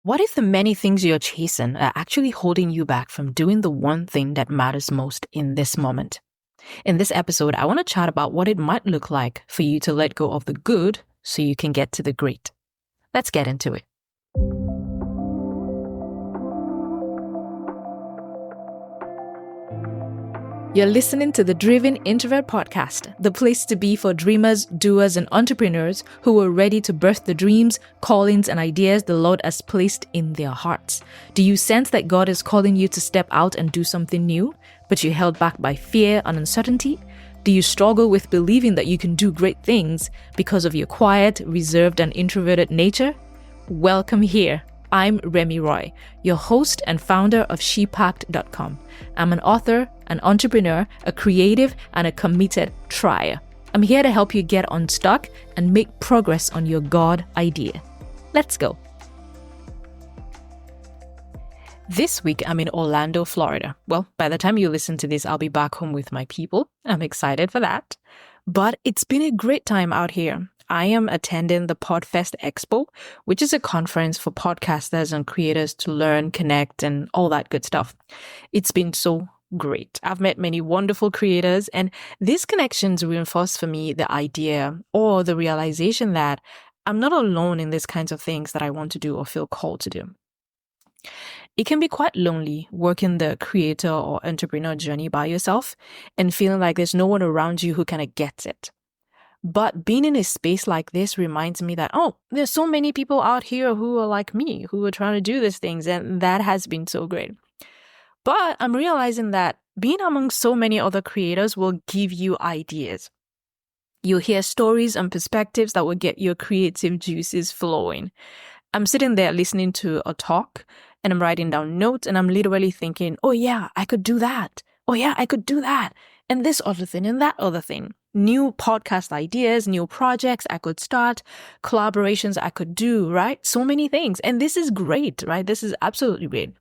What if the many things you're chasing are actually holding you back from doing the one thing that matters most in this moment? In this episode, I want to chat about what it might look like for you to let go of the good so you can get to the great. Let's get into it. You're listening to the Driven Introvert Podcast, the place to be for dreamers, doers, and entrepreneurs who are ready to birth the dreams, callings, and ideas the Lord has placed in their hearts. Do you sense that God is calling you to step out and do something new, but you're held back by fear and uncertainty? Do you struggle with believing that you can do great things because of your quiet, reserved, and introverted nature? Welcome here. I'm Remy Roy, your host and founder of shepact.com. I'm an author, an entrepreneur, a creative, and a committed trier. I'm here to help you get unstuck and make progress on your God idea. Let's go. This week, I'm in Orlando, Florida. Well, by the time you listen to this, I'll be back home with my people. I'm excited for that. But it's been a great time out here. I am attending the Podfest Expo, which is a conference for podcasters and creators to learn, connect, and all that good stuff. It's been so great. I've met many wonderful creators, and these connections reinforce for me the idea or the realization that I'm not alone in these kinds of things that I want to do or feel called to do. It can be quite lonely working the creator or entrepreneur journey by yourself and feeling like there's no one around you who kind of gets it. But being in a space like this reminds me that, there's so many people out here who are like me, who are trying to do these things, and that has been so great. But I'm realizing that being among so many other creators will give you ideas. You'll hear stories and perspectives that will get your creative juices flowing. I'm sitting there listening to a talk, and I'm writing down notes, and I'm literally thinking, oh yeah, I could do that. Oh yeah, I could do that. And this other thing and that other thing. New podcast ideas, new projects I could start, collaborations I could do, right? So many things. And this is great, right? This is absolutely great.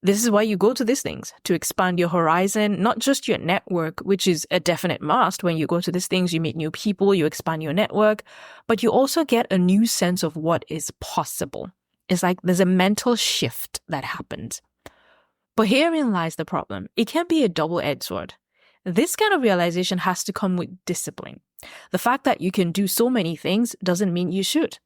This is why you go to these things, to expand your horizon, not just your network, which is a definite must. When you go to these things, you meet new people, you expand your network, but you also get a new sense of what is possible. It's like there's a mental shift that happens. But herein lies the problem. It can be a double-edged sword. This kind of realization has to come with discipline. The fact that you can do so many things doesn't mean you should.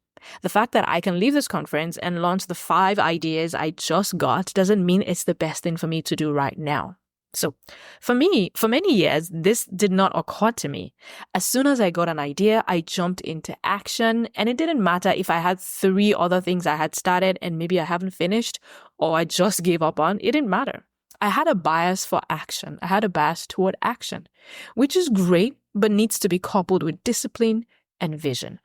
The fact that I can leave this conference and launch the 5 ideas I just got doesn't mean it's the best thing for me to do right now. So for me, for many years, this did not occur to me. As soon as I got an idea, I jumped into action, and it didn't matter if I had 3 other things I had started and maybe I haven't finished or I just gave up on. It didn't matter. I had a bias for action. I had a bias toward action, which is great, but needs to be coupled with discipline and vision.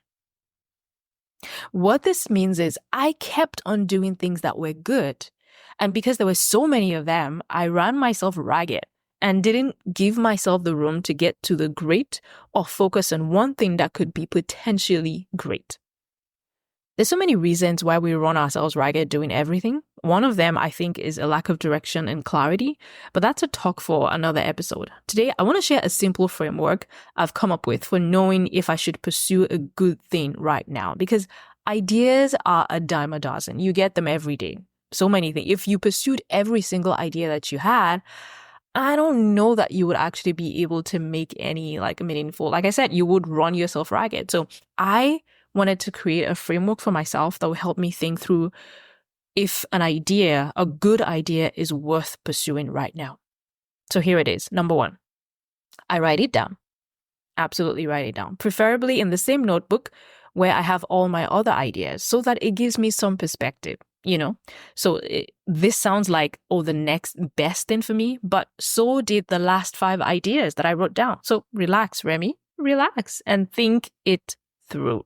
What this means is I kept on doing things that were good. And because there were so many of them, I ran myself ragged and didn't give myself the room to get to the great or focus on one thing that could be potentially great. There's so many reasons why we run ourselves ragged doing everything. One of them, I think, is a lack of direction and clarity, but that's a talk for another episode. Today, I want to share a simple framework I've come up with for knowing if I should pursue a good thing right now, because ideas are a dime a dozen. You get them every day. So many things. If you pursued every single idea that you had, I don't know that you would actually be able to make any meaningful, like I said, you would run yourself ragged. So I wanted to create a framework for myself that will help me think through if an idea, a good idea, is worth pursuing right now. So here it is. Number 1, I write it down. Absolutely write it down. Preferably in the same notebook where I have all my other ideas so that it gives me some perspective, So this sounds like, the next best thing for me, but so did the last 5 ideas that I wrote down. So relax, Remy, relax and think it through.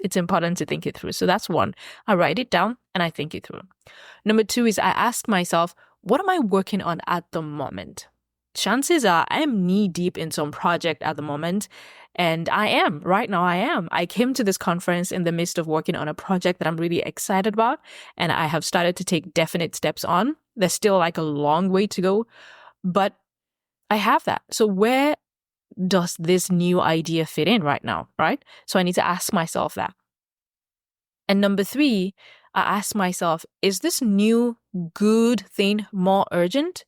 It's important to think it through. So that's 1. I write it down and I think it through. Number 2 is I ask myself, what am I working on at the moment? Chances are I am knee deep in some project at the moment. And I am. Right now I am. I came to this conference in the midst of working on a project that I'm really excited about. And I have started to take definite steps on. There's still a long way to go. But I have that. So where does this new idea fit in right now, right? So I need to ask myself that. And number 3, I ask myself, is this new good thing more urgent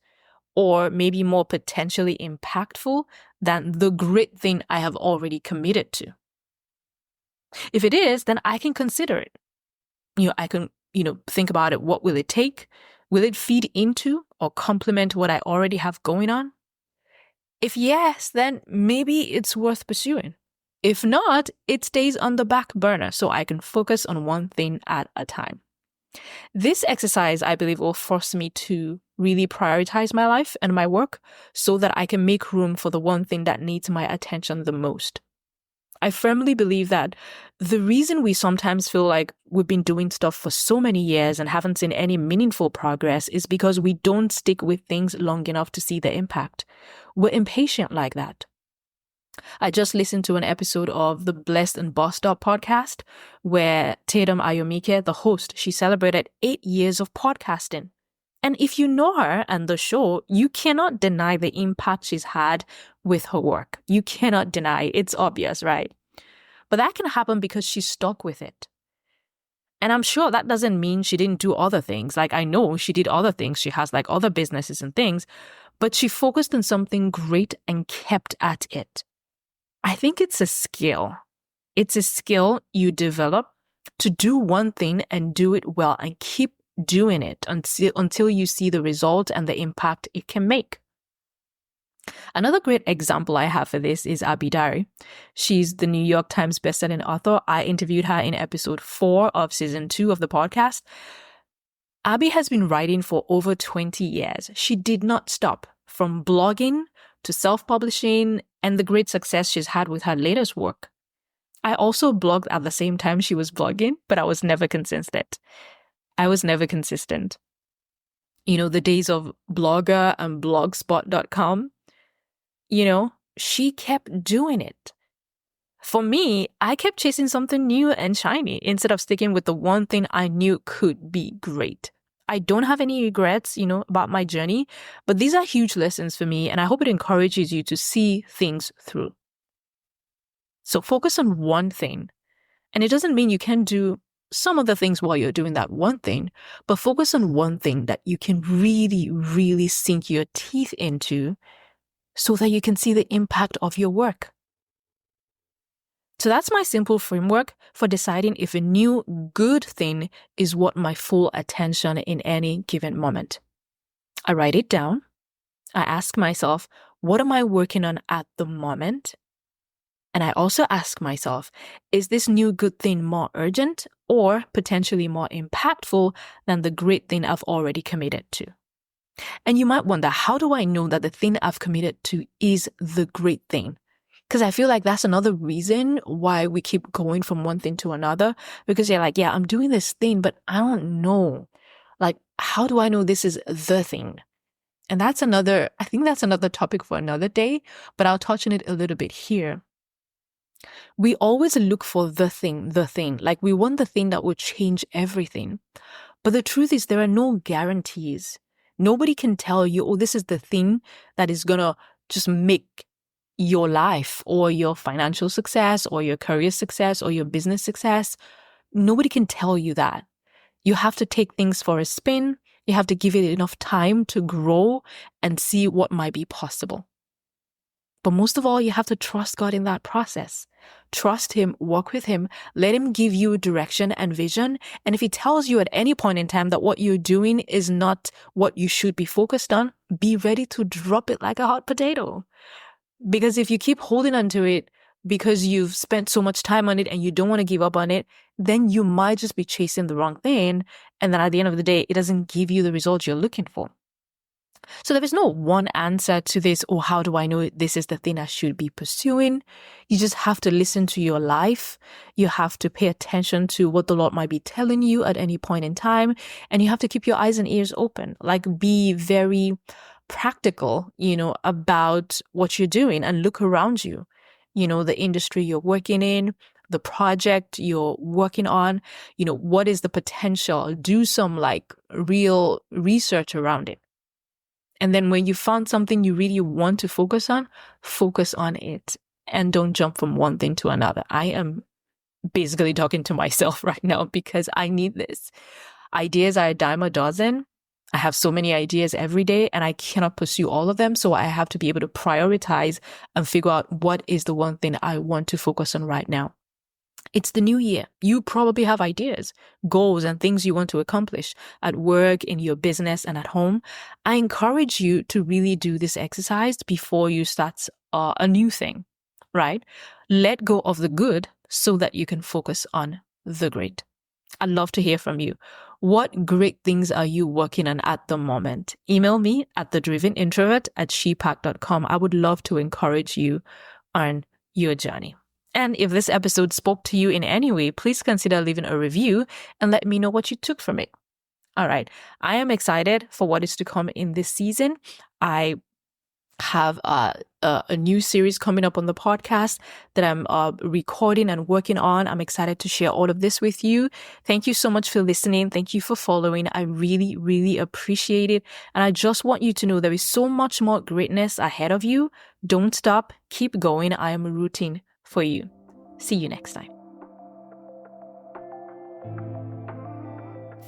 or maybe more potentially impactful than the great thing I have already committed to? If it is, then I can consider it. I can, think about it. What will it take? Will it feed into or complement what I already have going on? If yes, then maybe it's worth pursuing. If not, it stays on the back burner so I can focus on one thing at a time. This exercise, I believe, will force me to really prioritize my life and my work so that I can make room for the one thing that needs my attention the most. I firmly believe that the reason we sometimes feel like we've been doing stuff for so many years and haven't seen any meaningful progress is because we don't stick with things long enough to see the impact. We're impatient like that. I just listened to an episode of the Blessed and Bossed Up podcast where Tatum Ayomike, the host, she celebrated 8 years of podcasting. And if you know her and the show, you cannot deny the impact she's had with her work. You cannot deny. It's obvious, right? But that can happen because she's stuck with it. And I'm sure that doesn't mean she didn't do other things. Like, I know she did other things. She has like other businesses and things, but she focused on something great and kept at it. I think it's a skill. It's a skill you develop to do one thing and do it well and keep doing it until you see the result and the impact it can make. Another great example I have for this is Abby Dari. She's the New York Times bestselling author. I interviewed her in episode 4 of season 2 of the podcast. Abby has been writing for over 20 years. She did not stop from blogging to self-publishing and the great success she's had with her latest work. I also blogged at the same time she was blogging, but I was never consistent. The days of Blogger and blogspot.com, she kept doing it. For me, I kept chasing something new and shiny instead of sticking with the one thing I knew could be great. I don't have any regrets, about my journey, but these are huge lessons for me, and I hope it encourages you to see things through. So focus on one thing. And it doesn't mean you can't do some of the things while you're doing that one thing, but focus on one thing that you can really, really sink your teeth into so that you can see the impact of your work. So that's my simple framework for deciding if a new good thing is worth my full attention in any given moment. I write it down. I ask myself, what am I working on at the moment? And I also ask myself, is this new good thing more urgent or potentially more impactful than the great thing I've already committed to? And you might wonder, how do I know that the thing I've committed to is the great thing? Because I feel like that's another reason why we keep going from one thing to another. Because you're like, yeah, I'm doing this thing, but I don't know. Like, how do I know this is the thing? And I think that's another topic for another day, but I'll touch on it a little bit here. We always look for the thing. Like, we want the thing that will change everything. But the truth is, there are no guarantees. Nobody can tell you, oh, this is the thing that is going to just make your life or your financial success or your career success or your business success. Nobody can tell you that. You have to take things for a spin. You have to give it enough time to grow and see what might be possible. But most of all, you have to trust God in that process. Trust Him, walk with Him, let Him give you direction and vision. And if He tells you at any point in time that what you're doing is not what you should be focused on, be ready to drop it like a hot potato. Because if you keep holding on to it because you've spent so much time on it and you don't want to give up on it, then you might just be chasing the wrong thing. And then at the end of the day, it doesn't give you the results you're looking for. So there is no one answer to this, or how do I know this is the thing I should be pursuing? You just have to listen to your life. You have to pay attention to what the Lord might be telling you at any point in time. And you have to keep your eyes and ears open. Like, be very practical, about what you're doing and look around you. The industry you're working in, the project you're working on, what is the potential? Do some real research around it. And then when you found something you really want to focus on it and don't jump from one thing to another. I am basically talking to myself right now because I need this. Ideas are a dime a dozen. I have so many ideas every day and I cannot pursue all of them. So I have to be able to prioritize and figure out what is the one thing I want to focus on right now. It's the new year. You probably have ideas, goals, and things you want to accomplish at work, in your business, and at home. I encourage you to really do this exercise before you start a new thing, right? Let go of the good so that you can focus on the great. I'd love to hear from you. What great things are you working on at the moment? Email me at thedrivenintrovert@shepack.com. I would love to encourage you on your journey. And if this episode spoke to you in any way, please consider leaving a review and let me know what you took from it. All right. I am excited for what is to come in this season. I have a new series coming up on the podcast that I'm recording and working on. I'm excited to share all of this with you. Thank you so much for listening. Thank you for following. I really, really appreciate it. And I just want you to know there is so much more greatness ahead of you. Don't stop. Keep going. I am rooting for you. See you next time.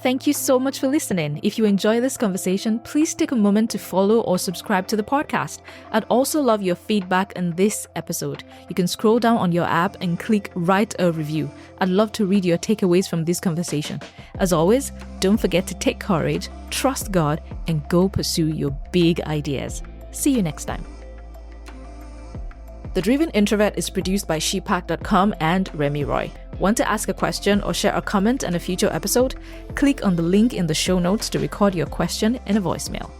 Thank you so much for listening. If you enjoy this conversation, please take a moment to follow or subscribe to the podcast. I'd also love your feedback on this episode. You can scroll down on your app and click write a review. I'd love to read your takeaways from this conversation. As always, don't forget to take courage, trust God, and go pursue your big ideas. See you next time. The Driven Introvert is produced by shepack.com and Remy Roy. Want to ask a question or share a comment on a future episode? Click on the link in the show notes to record your question in a voicemail.